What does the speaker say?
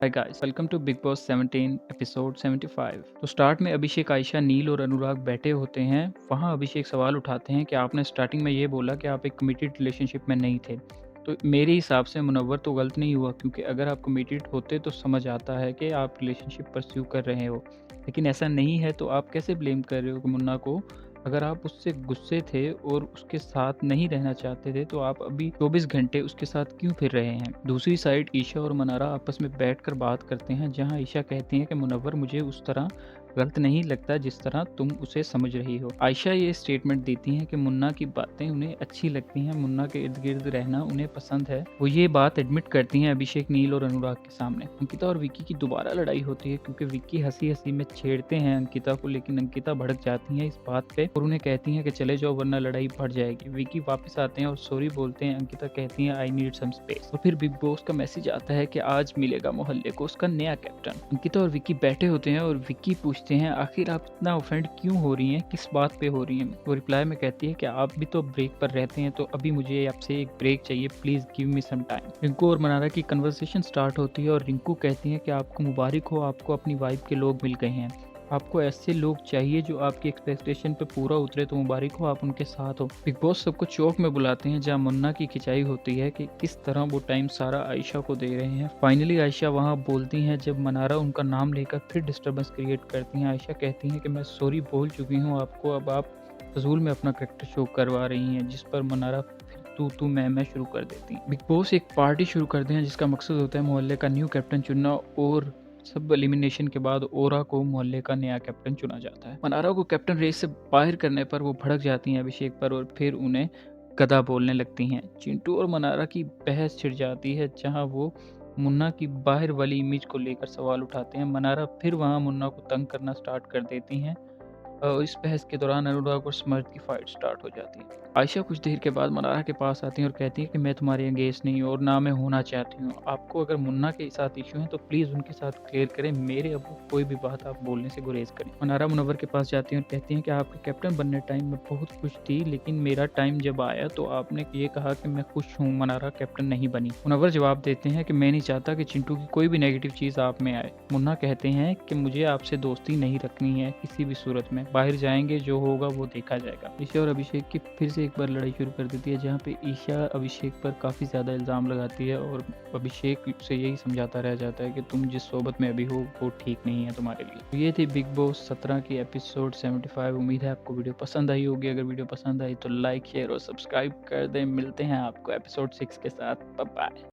Hi guys, welcome to Bigg Boss 17 episode 75। तो start में अभिषेक, आयशा, नील और अनुराग बैठे होते हैं। वहाँ अभिषेक सवाल उठाते हैं कि आपने स्टार्टिंग में ये बोला कि आप एक कमिटेड रिलेशनशिप में नहीं थे। तो मेरे हिसाब से मुनव्वर तो गलत नहीं हुआ, क्योंकि अगर आप कमिटेड होते तो समझ आता है कि आप रिलेशनशिप परस्यू कर रहे हो। लेकिन ऐसा नहीं है, तो आप कैसे ब्लेम कर रहे हो कि मुन्ना को? अगर आप उससे गुस्से थे और उसके साथ नहीं रहना चाहते थे, तो आप अभी 24 घंटे उसके साथ क्यों फिर रहे हैं? दूसरी साइड ईशा और मनारा आपस में बैठकर बात करते हैं, जहां ईशा कहती हैं कि मुनव्वर मुझे उस तरह गलत नहीं लगता जिस तरह तुम उसे समझ रही हो। आयशा ये स्टेटमेंट देती हैं कि मुन्ना की बातें उन्हें अच्छी लगती हैं, मुन्ना के इर्द गिर्द रहना उन्हें पसंद है। वो ये बात एडमिट करती हैं अभिषेक, नील और अनुराग के सामने। अंकिता और विक्की की दोबारा लड़ाई होती है, क्योंकि विक्की हंसी हंसी में छेड़ते हैं अंकिता को, लेकिन अंकिता भड़क जाती हैं इस बात पे और उन्हें कहती हैं कि चले जाओ वरना लड़ाई बढ़ जाएगी। विक्की वापस आते हैं और सॉरी बोलते हैं। अंकिता कहती हैं आई नीड सम स्पेस। और फिर बिग बॉस का मैसेज आता है कि आज मिलेगा मोहल्ले को उसका नया कैप्टन। अंकिता और विक्की बैठे होते हैं और विक्की पूछते हैं आखिर आप इतना ऑफेंड क्यों हो रही हैं, किस बात पे हो रही हैं? वो रिप्लाई में कहती है कि आप भी तो ब्रेक पर रहते हैं, तो अभी मुझे आपसे एक ब्रेक चाहिए, please give me some time. Rinku और मनारा की कन्वर्सेशन स्टार्ट होती है और रिंकू कहती है कि आपको मुबारक हो, आपको अपनी वाइफ के लोग मिल गए हैं। आपको ऐसे लोग चाहिए जो आपकी एक्सपेक्टेशन पे पूरा उतरे, तो मुबारक हो, आप उनके साथ हो। बिग बॉस सबको चौक में बुलाते हैं, जहां मुन्ना की खिंचाई होती है कि किस तरह वो टाइम सारा आयशा को दे रहे हैं। फाइनली आयशा वहां बोलती हैं, जब मनारा उनका नाम लेकर फिर डिस्टर्बेंस क्रिएट करती हैं। आयशा कहती हैं कि मैं सॉरी बोल चुकी हूँ आपको, अब आप फजूल में अपना करेक्टर शो करवा रही हैं, जिस पर मनारा फिर तू मैं शुरू कर देती हैं। बिग बॉस एक पार्टी शुरू करते हैं, जिसका मकसद होता है मोहल्ले का न्यू कैप्टन चुनना, और सब एलिमिनेशन के बाद ओरा को मोहल्ले का नया कैप्टन चुना जाता है। मनारा को कैप्टन रेस से बाहर करने पर वो भड़क जाती हैं अभिषेक पर और फिर उन्हें गधा बोलने लगती हैं। चिंटू और मनारा की बहस छिड़ जाती है, जहां वो मुन्ना की बाहर वाली इमेज को लेकर सवाल उठाते हैं। मनारा फिर वहां मुन्ना को तंग करना स्टार्ट कर देती हैं। इस बहस के दौरान अनुराग और स्मर्थ की फाइट स्टार्ट हो जाती है। आयशा कुछ देर के बाद मनारा के पास आती है और कहती है कि मैं तुम्हारी अगेंस्ट नहीं हूँ और ना मैं होना चाहती हूँ। आपको अगर मुन्ना के साथ इशू है तो प्लीज़ उनके साथ क्लियर करें, मेरे अब कोई भी बात आप बोलने से गुरेज करें। मनारा मुनव्वर के पास जाती है और कहती हैं कि आपके कैप्टन बनने टाइम में बहुत खुश थी, लेकिन मेरा टाइम जब आया तो आपने ये कहा कि मैं खुश हूँ, मनारा कैप्टन नहीं बनी। मुनव्वर जवाब देते हैं कि मैं नहीं चाहता कि चिंटू की कोई भी नेगेटिव चीज़ आप में आए। मुन्ना कहते हैं कि मुझे आपसे दोस्ती नहीं रखनी है किसी भी सूरत में, बाहर जाएंगे जो होगा वो देखा जाएगा। ईशा और अभिषेक की फिर से एक बार लड़ाई शुरू कर देती है, जहाँ पे ईशा अभिषेक पर काफ़ी ज़्यादा इल्ज़ाम लगाती है और अभिषेक से यही समझाता रह जाता है कि तुम जिस सोबत में अभी हो वो ठीक नहीं है तुम्हारे लिए। तो ये थी बिग बॉस 17 की एपिसोड 75। उम्मीद है आपको वीडियो पसंद आई होगी। अगर वीडियो पसंद आई तो लाइक, शेयर और सब्सक्राइब कर दें। मिलते हैं आपको एपिसोड 6 के साथ। Bye bye.